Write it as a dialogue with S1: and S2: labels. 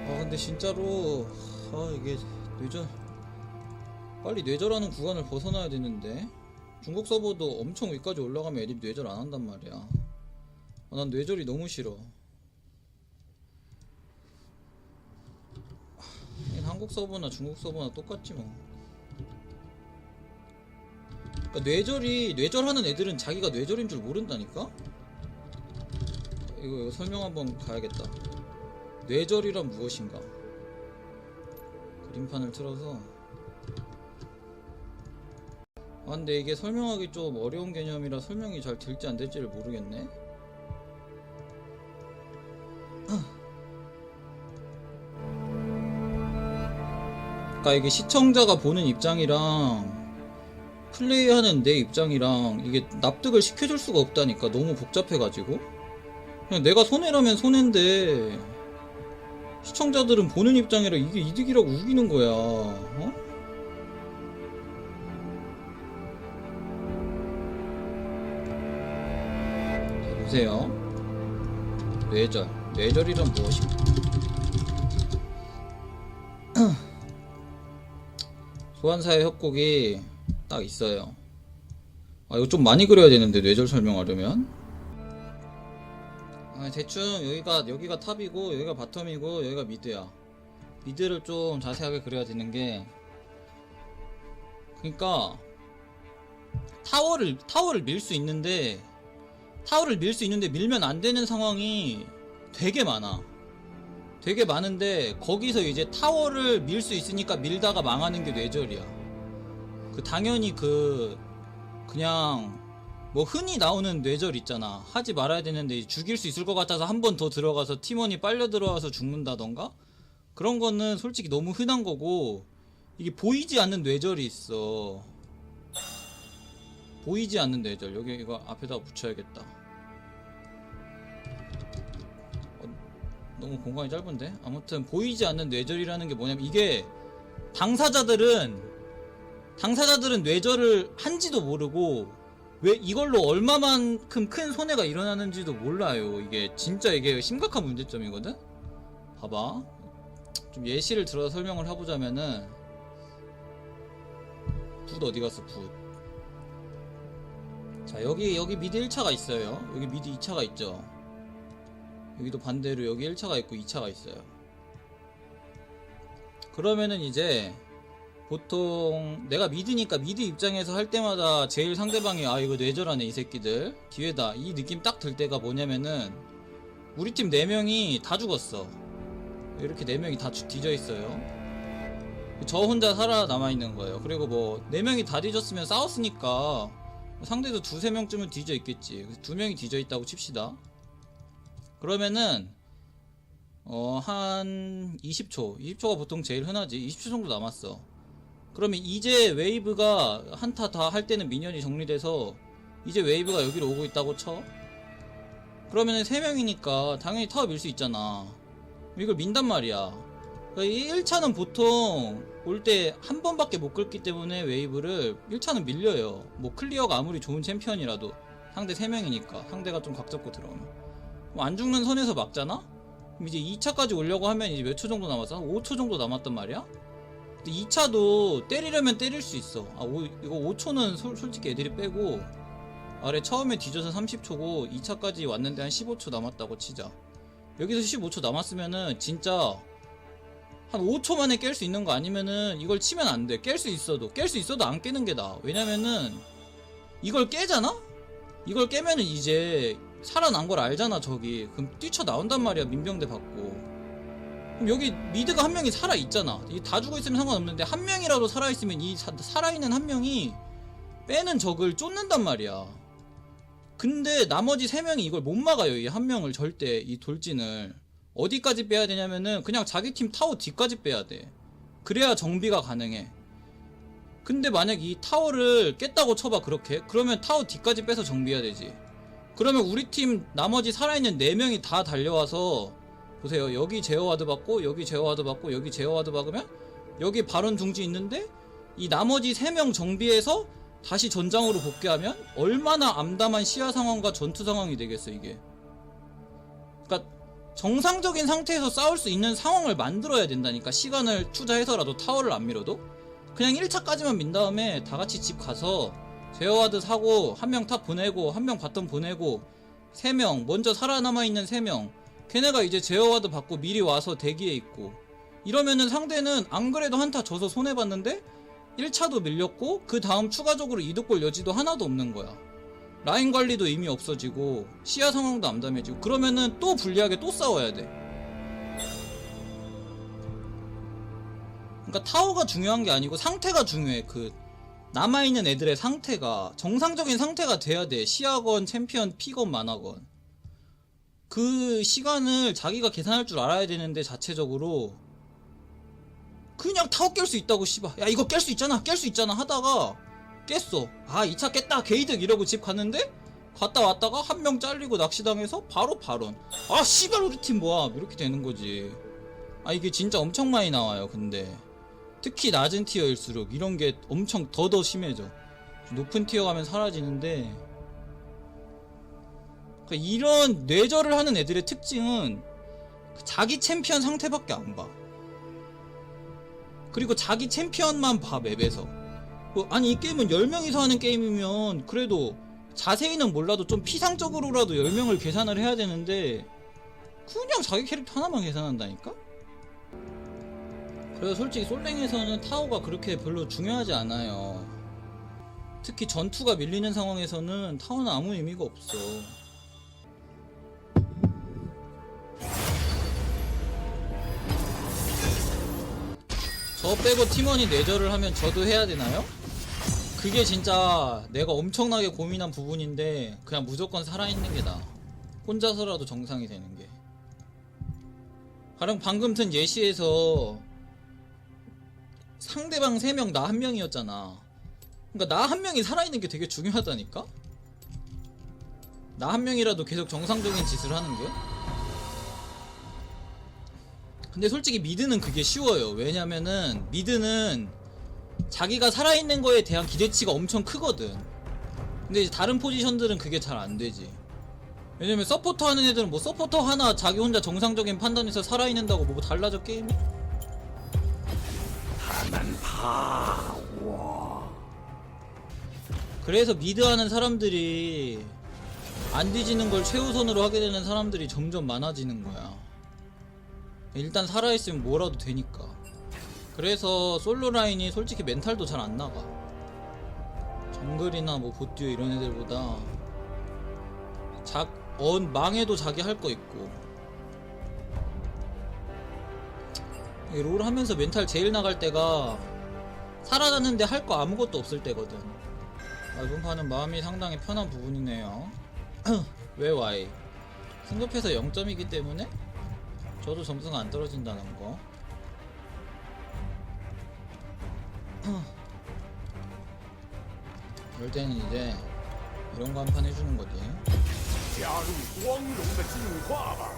S1: 근데 진짜로 이게 뇌절 빨리 뇌절하는 구간을 벗어나야 되는데 중국 서버도 엄청 위까지 올라가면 애들이 뇌절 안 한단 말이야. 난 뇌절이 너무 싫어. 한국 서버나 중국 서버나 똑같지 뭐. 그러니까 뇌절하는 애들은 자기가 뇌절인 줄 모른다니까? 이거 설명 한번 가야겠다. 뇌절이란 무엇인가? 그림판을 틀어서. 근데 이게 설명하기 좀 어려운 개념이라 설명이 잘 될지 안 될지를 모르겠네. 그러니까 이게 시청자가 보는 입장이랑 플레이하는 내 입장이랑 이게 납득을 시켜줄 수가 없다니까. 너무 복잡해가지고 그냥 내가 손해라면 손해인데 시청자들은 보는 입장이라 이게 이득이라고 우기는 거야. 자, 보세요. 뇌절이란 무엇인가? 소환사의 협곡이 딱 있어요. 이거 좀 많이 그려야 되는데 뇌절 설명하려면. 대충 여기가 탑이고 여기가 바텀이고 여기가 미드야. 미드를 좀 자세하게 그려야 되는 게, 그러니까 타워를 밀 수 있는데 밀면 안 되는 상황이 되게 많아. 되게 많은데 거기서 이제 타워를 밀 수 있으니까 밀다가 망하는 게 뇌절이야. 당연히 그냥 뭐 흔히 나오는 뇌절 있잖아. 하지 말아야 되는데 죽일 수 있을 것 같아서 한 번 더 들어가서 팀원이 빨려 들어와서 죽는다던가, 그런 거는 솔직히 너무 흔한 거고, 이게 보이지 않는 뇌절이 있어. 보이지 않는 뇌절. 여기 이거 앞에다가 붙여야겠다. 너무 공간이 짧은데? 아무튼 보이지 않는 뇌절이라는 게 뭐냐면, 이게 당사자들은 뇌절을 한지도 모르고 왜 이걸로 얼마만큼 큰 손해가 일어나는지도 몰라요. 이게 진짜 이게 심각한 문제점이거든? 봐봐. 좀 예시를 들어서 설명을 해보자면은, 붓 어디 갔어, 붓. 자, 여기 미드 1차가 있어요. 여기 미드 2차가 있죠. 여기도 반대로 여기 1차가 있고 2차가 있어요. 그러면은 이제 보통 내가 미드니까 미드 입장에서 할 때마다 제일 상대방이 이거 뇌절하네 이 새끼들 기회다 이 느낌 딱 들 때가 뭐냐면은, 우리 팀 4명이 다 죽었어. 이렇게 4명이 다 뒤져 있어요. 저 혼자 살아남아있는 거예요. 그리고 뭐 4명이 다 뒤졌으면 싸웠으니까 상대도 2-3명쯤은 뒤져 있겠지. 2명이 뒤져 있다고 칩시다. 그러면은 한 20초가 보통 제일 흔하지. 20초 정도 남았어. 그러면 이제 웨이브가 한타 다 할 때는 미니언이 정리돼서 이제 웨이브가 여기로 오고 있다고 쳐. 그러면은 3명이니까 당연히 타워 밀 수 있잖아. 이걸 민단 말이야. 그러니까 1차는 보통 올 때 한 번밖에 못 긁기 때문에 웨이브를 1차는 밀려요. 뭐 클리어가 아무리 좋은 챔피언이라도 상대 3명이니까, 상대가 좀 각잡고 들어오면 안 죽는 선에서 막잖아? 그럼 이제 2차까지 오려고 하면 이제 몇 초 정도 남았어? 5초 정도 남았단 말이야? 근데 2차도 때리려면 때릴 수 있어. 이거 5초는 솔직히 애들이 빼고, 아래 처음에 뒤져서 30초고 2차까지 왔는데 한 15초 남았다고 치자. 여기서 15초 남았으면은 진짜 한 5초 만에 깰 수 있는 거 아니면은 이걸 치면 안 돼. 깰 수 있어도 안 깨는 게 나아. 왜냐면은 이걸 깨잖아? 이걸 깨면은 이제 살아난 걸 알잖아. 저기 그럼 뛰쳐나온단 말이야. 민병대 받고. 그럼 여기 미드가 한 명이 살아있잖아. 다 죽어있으면 상관없는데 한 명이라도 살아있으면 이 살아있는 한 명이 빼는 적을 쫓는단 말이야. 근데 나머지 3명이 이걸 못 막아요. 이 한 명을 절대. 이 돌진을 어디까지 빼야 되냐면은 그냥 자기 팀 타워 뒤까지 빼야 돼. 그래야 정비가 가능해. 근데 만약 이 타워를 깼다고 쳐봐. 그렇게 그러면 타워 뒤까지 빼서 정비해야 되지. 그러면 우리 팀 나머지 살아있는 4명이 다 달려와서, 보세요. 여기 제어와드 받고 여기 제어와드 받고 여기 제어와드 받으면 여기 발언 중지 있는데, 이 나머지 3명 정비해서 다시 전장으로 복귀하면 얼마나 암담한 시야 상황과 전투 상황이 되겠어 이게. 그러니까 정상적인 상태에서 싸울 수 있는 상황을 만들어야 된다니까. 시간을 투자해서라도 타워를 안 밀어도 그냥 1차까지만 민 다음에 다같이 집 가서 제어와드 사고 한 명 탑 보내고 한 명 바텀 보내고 3명 먼저 살아남아있는 3명 걔네가 이제 제어와드 받고 미리 와서 대기에 있고 이러면은 상대는 안 그래도 한타 져서 손해봤는데 1차도 밀렸고 그 다음 추가적으로 이득볼 여지도 하나도 없는 거야. 라인 관리도 이미 없어지고 시야 상황도 암담해지고 그러면은 또 불리하게 또 싸워야 돼. 그러니까 타워가 중요한 게 아니고 상태가 중요해. 그 남아있는 애들의 상태가 정상적인 상태가 돼야 돼. 시야건 챔피언 피건 만화건 그 시간을 자기가 계산할 줄 알아야 되는데 자체적으로 그냥 타워 깰 수 있다고 씨발 야 이거 깰 수 있잖아 깰 수 있잖아 하다가 깼어. 아 2차 깼다 개이득 이러고 집 갔는데 갔다 왔다가 한 명 잘리고 낚시당해서 바로 발언. 아 씨발 우리 팀 뭐야 이렇게 되는 거지. 아 이게 진짜 엄청 많이 나와요. 근데 특히 낮은 티어일수록 이런 게 엄청 더 심해져. 높은 티어 가면 사라지는데 그러니까 이런 뇌절을 하는 애들의 특징은 자기 챔피언 상태밖에 안 봐. 그리고 자기 챔피언만 봐 맵에서. 아니 이 게임은 10명이서 하는 게임이면 그래도 자세히는 몰라도 좀 피상적으로라도 10명을 계산을 해야 되는데 그냥 자기 캐릭터 하나만 계산한다니까? 그래서 솔직히 솔랭에서는 타워가 그렇게 별로 중요하지 않아요. 특히 전투가 밀리는 상황에서는 타워는 아무 의미가 없어. 저 빼고 팀원이 내절을 하면 저도 해야 되나요? 그게 진짜 내가 엄청나게 고민한 부분인데 그냥 무조건 살아있는 게 나아. 혼자서라도 정상이 되는 게. 가령 방금 튼 예시에서 상대방 3명 나 1명이었잖아. 그러니까 나 1명이 살아있는 게 되게 중요하다니까? 나 1명이라도 계속 정상적인 짓을 하는 게? 근데 솔직히 미드는 그게 쉬워요. 왜냐면은 미드는 자기가 살아있는 거에 대한 기대치가 엄청 크거든. 근데 이제 다른 포지션들은 그게 잘 안되지. 왜냐면 서포터 하는 애들은 뭐 서포터 하나 자기 혼자 정상적인 판단에서 살아있는다고 뭐 달라져 게임이? 그래서 미드 하는 사람들이 안 뒤지는 걸 최우선으로 하게 되는 사람들이 점점 많아지는 거야. 일단 살아있으면 뭐라도 되니까. 그래서 솔로 라인이 솔직히 멘탈도 잘 안 나가. 정글이나 뭐 보듀 이런 애들보다 망해도 자기 할 거 있고. 롤 하면서 멘탈 제일 나갈 때가 살아났는데 할 거 아무것도 없을 때거든. 이번 판은 마음이 상당히 편한 부분이네요. 왜 Y? 승급해서 0점이기 때문에 저도 점수가 안 떨어진다는 거. 그럴 때는 이제 이런 거 한 판 해주는 거지.
S2: 加入光荣的进化吧！